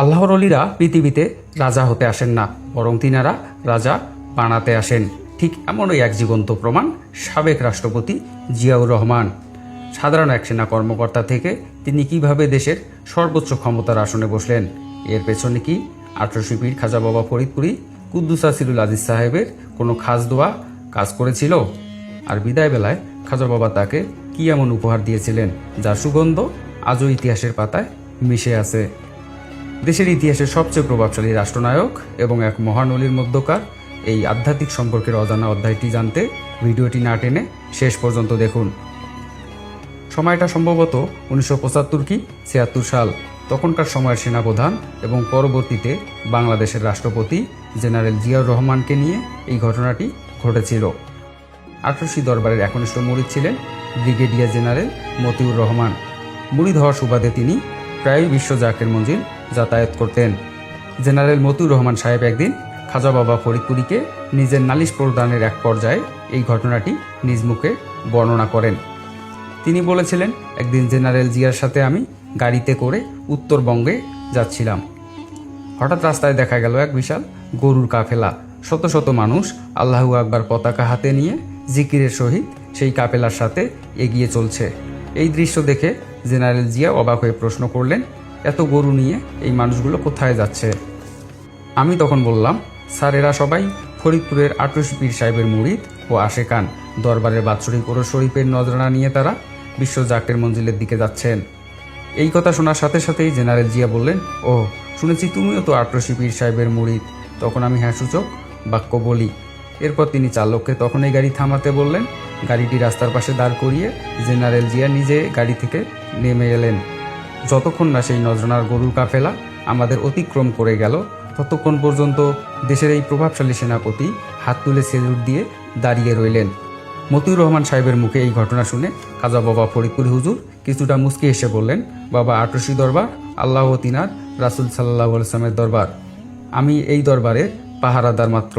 আল্লাহর অলিরা পৃথিবীতে রাজা হতে আসেন না, বরং তিনারা রাজা বানাতে আসেন। ঠিক এমনই এক জীবন্ত প্রমাণ সাবেক রাষ্ট্রপতি জিয়াউর রহমান। সাধারণ এক সেনা কর্মকর্তা থেকে তিনি কিভাবে দেশের সর্বোচ্চ ক্ষমতার আসনে বসলেন, এর পেছনে কি 1800 পীর খাজা বাবা ফরিদপুরি কুদ্দুস আসিরুল আজিজ সাহেবের কোনো খাস দোয়া কাজ করেছিল? আর বিদায় বেলায় খাজা বাবা তাকে কি এমন উপহার দিয়েছিলেন যার সুগন্ধ আজও ইতিহাসের পাতায় মিশে আছে? দেশের ইতিহাসের সবচেয়ে প্রভাবশালী রাষ্ট্রনায়ক এবং এক মহান অলির মধ্যকার এই আধ্যাত্মিক সম্পর্কের অজানা অধ্যায়টি জানতে ভিডিওটি না টেনে শেষ পর্যন্ত দেখুন। সময়টা সম্ভবত 1975 কি 76 সাল। তখনকার সময়ের সেনাপ্রধান এবং পরবর্তীতে বাংলাদেশের রাষ্ট্রপতি জেনারেল জিয়াউর রহমানকে নিয়ে এই ঘটনাটি ঘটেছিল। 1800 দরবারের একনিষ্ঠ মুরিদ ছিলেন ব্রিগেডিয়ার জেনারেল মতিউর রহমান। মুরিদ হওয়ার সুবাদে তিনি প্রায়ই বিশ্ব জাকের মঞ্জিল যাতায়াত করতেন। জেনারেল মতিউর রহমান সাহেব একদিন খাজা বাবা ফরিদপুরিকে নিজের নালিশ প্রদানের এক পর্যায়ে এই ঘটনাটি নিজ মুখে বর্ণনা করেন। তিনি বলেছিলেন, একদিন জেনারেল জিয়ার সাথে আমি গাড়িতে করে উত্তরবঙ্গে যাচ্ছিলাম। হঠাৎ রাস্তায় দেখা গেল এক বিশাল গরুর কাফেলা। শত শত মানুষ আল্লাহু আকবার পতাকা হাতে নিয়ে জিকিরের সহিত সেই কাফেলার সাথে এগিয়ে চলছে। এই দৃশ্য দেখে জেনারেল জিয়া অবাক হয়ে প্রশ্ন করলেন, এত গরু নিয়ে এই মানুষগুলো কোথায় যাচ্ছে? আমি তখন বললাম, স্যার, এরা সবাই ফরিদপুরের 1800 পীর সাহেবের মুরিদ ও আশেকান। দরবারের বাৎসরিক ওরস শরীফের নজরানা নিয়ে তারা বিশ্ব জাকের মঞ্জিলের দিকে যাচ্ছেন। এই কথা শোনার সাথে সাথেই জেনারেল জিয়া বললেন, ও শুনেছি তুমিও তো 1800 পীর সাহেবের মুরিদ। তখন আমি হ্যাঁ সূচক বাক্য বলি। এরপর তিনি চালককে তখন এই গাড়ি থামাতে বললেন। গাড়িটি রাস্তার পাশে দাঁড় করিয়ে জেনারেল জিয়া নিজে গাড়ি থেকে নেমে এলেন। যতক্ষণ না সেই নজরানার গরুর কাফেলা আমাদের অতিক্রম করে গেল, ততক্ষণ পর্যন্ত দেশের এই প্রভাবশালী সেনাপতি হাত তুলে সেলুট দিয়ে দাঁড়িয়ে রইলেন। মতিউর রহমান সাহেবের মুখে এই ঘটনা শুনে খাজা বাবা ফরিদপুরি হুজুর কিছুটা মুচকি এসে বললেন, বাবা, 1800 দরবার আল্লাহ ও তিনার রাসুল সাল্লাল্লাহু আলাইহি ওয়াসাল্লামের দরবার। আমি এই দরবারের পাহারাদার মাত্র।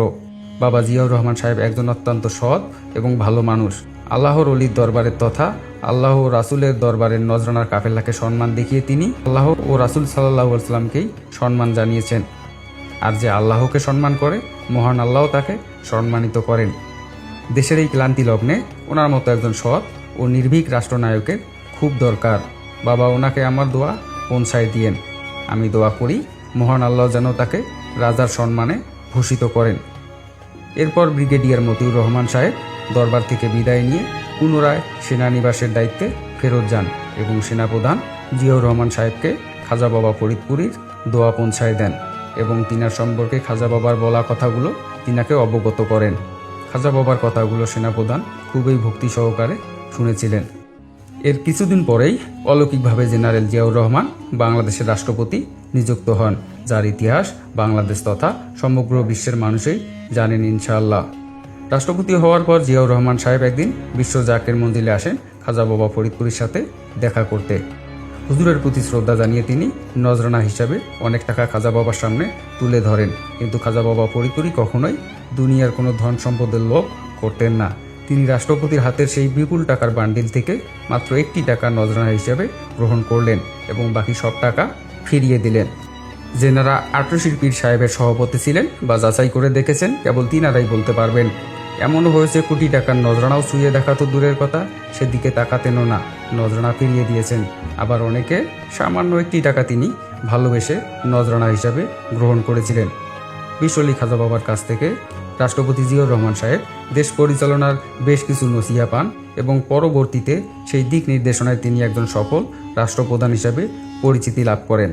বাবা জিয়াউর রহমান সাহেব একজন অত্যন্ত সৎ এবং ভালো মানুষ। আল্লাহর অলির দরবারের তথা আল্লাহ ও রাসুলের দরবারের নজরানার কাফেলাকে সম্মান দেখিয়ে তিনি আল্লাহ ও রাসুল সাল্লাল্লাহু আলাইহি ওয়াসাল্লামকেই সম্মান জানিয়েছেন। আর যে আল্লাহকে সম্মান করে, মহান আল্লাহ তাকে সম্মানিত করেন। দেশের এই ক্লান্তি লগ্নে ওনার মতো একজন সৎ ও নির্ভীক রাষ্ট্রনায়কের খুব দরকার। বাবা, ওনাকে আমার দোয়া পৌঁছায় দিয়েন। আমি দোয়া করি মহান আল্লাহ যেন তাকে রাজার সম্মানে ভূষিত করেন। এরপর ব্রিগেডিয়ার মতিউর রহমান সাহেব দরবার থেকে বিদায় নিয়ে পুনরায় সেনানিবাসের দায়িত্বে ফেরত যান এবং সেনাপ্রধান জিয়াউর রহমান সাহেবকে খাজা বাবা ফরিদপুরির দোয়া পৌঁছায় দেন এবং তিনার সম্পর্কে খাজা বাবার বলা কথাগুলো তিনাকে অবগত করেন। খাজা বাবার কথাগুলো সেনাপ্রধান খুবই ভক্তি সহকারে শুনেছিলেন। এর কিছুদিন পরেই অলৌকিকভাবে জেনারেল জিয়াউর রহমান বাংলাদেশের রাষ্ট্রপতি নিযুক্ত হন, যার ইতিহাস বাংলাদেশ তথা সমগ্র বিশ্বের মানুষই জানেন ইনশাআল্লাহ। রাষ্ট্রপতি হওয়ার পর জিয়াউর রহমান সাহেব একদিন বিশ্ব জাকের মঞ্জিলে আসেন খাজা বাবা ফরিদপুরির সাথে দেখা করতে। হুজুরের প্রতি শ্রদ্ধা জানিয়ে তিনি নজরানা হিসাবে অনেক টাকা খাজা বাবার সামনে তুলে ধরেন। কিন্তু খাজা বাবা ফরিদপুরি কখনোই দুনিয়ার কোনো ধন সম্পদের লোভ করতেন না। তিনি রাষ্ট্রপতির হাতের সেই বিপুল টাকার বান্ডিল থেকে মাত্র 1টি টাকা নজরানা হিসাবে গ্রহণ করলেন এবং বাকি সব টাকা ফিরিয়ে দিলেন। যেনারা 1800 পীর সাহেবের সভাপতি ছিলেন বা যাচাই করে দেখেছেন, কেবল তিনারাই বলতে পারবেন। এমনও হয়েছে কোটি টাকার নজরানাও ছুঁয়ে দেখা তো দূরের কথা, সেদিকে তাকাতেনও না, নজরানা ফিরিয়ে দিয়েছেন। আবার অনেকে সামান্য 1টি টাকা তিনি ভালোবেসে নজরানা হিসাবে গ্রহণ করেছিলেন। বিশ্বলি খাজা বাবার কাছ থেকে রাষ্ট্রপতি জিয়াউর রহমান সাহেব দেশ পরিচালনার বেশ কিছু নসিহা পান এবং পরবর্তীতে সেই দিক নির্দেশনায় তিনি একজন সফল রাষ্ট্রপ্রধান হিসাবে পরিচিতি লাভ করেন।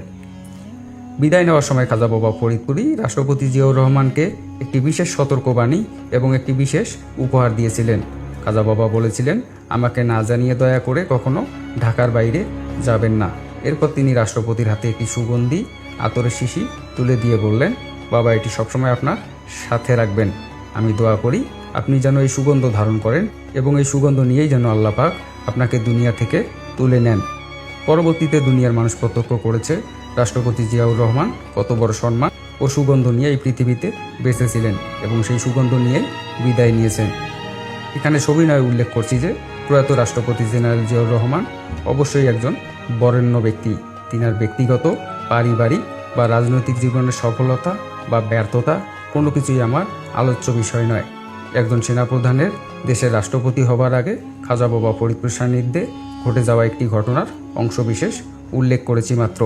বিদায় নেওয়ার সময় খাজা বাবা ফরিদপুরি রাষ্ট্রপতি জিয়াউর রহমানকে একটি বিশেষ সতর্কবাণী এবং একটি বিশেষ উপহার দিয়েছিলেন। খাজা বাবা বলেছিলেন, আমাকে না জানিয়ে দয়া করে কখনো ঢাকার বাইরে যাবেন না। এরপর তিনি রাষ্ট্রপতির হাতে একটি সুগন্ধি আতরের শিশি তুলে দিয়ে বললেন, বাবা, এটি সবসময় আপনার সাথে রাখবেন। আমি দোয়া করি আপনি যেন এই সুগন্ধ ধারণ করেন এবং এই সুগন্ধ নিয়েই যেন আল্লাহ পাক আপনাকে দুনিয়া থেকে তুলে নেন। পরবর্তীতে দুনিয়ার মানুষ প্রত্যক্ষ করেছে রাষ্ট্রপতি জিয়াউর রহমান কত বড় সম্মান ও সুগন্ধ নিয়ে এই পৃথিবীতে বেঁচেছিলেন এবং সেই সুগন্ধ নিয়েই বিদায় নিয়েছেন। এখানে সবিনয়ে উল্লেখ করছি যে প্রয়াত রাষ্ট্রপতি জেনারেল জিয়াউর রহমান অবশ্যই একজন বরেণ্য ব্যক্তি। তিনার ব্যক্তিগত, পারিবারিক বা রাজনৈতিক জীবনের সফলতা বা ব্যর্থতা কোনো কিছুই আমার আলোচ্য বিষয় নয়। একজন সেনাপ্রধানের দেশের রাষ্ট্রপতি হবার আগে খাজা বাবা ফরিদপুর সান্নিধ্যে ঘটে যাওয়া একটি ঘটনার অংশবিশেষ উল্লেখ করেছি মাত্র।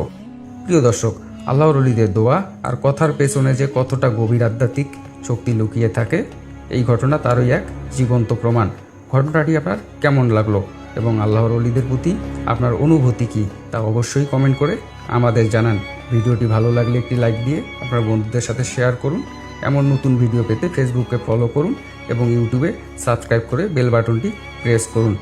প্রিয় দর্শক, আল্লাহর ওলিদের দোয়া আর কথার পেছনে যে কতটা গভীর আধ্যাত্মিক শক্তি লুকিয়ে থাকে, এই ঘটনা তারই এক জীবন্ত প্রমাণ। ঘটনাটি আপনার কেমন লাগলো এবং আল্লাহর ওলিদের প্রতি আপনার অনুভূতি কী তা অবশ্যই কমেন্ট করে আমাদের জানান। ভিডিওটি ভালো লাগলে একটি লাইক দিয়ে আপনার বন্ধুদের সাথে শেয়ার করুন। এমন নতুন ভিডিও পেতে ফেসবুকে ফলো করুন এবং ইউটিউবে সাবস্ক্রাইব করে বেল বাটনটি প্রেস করুন।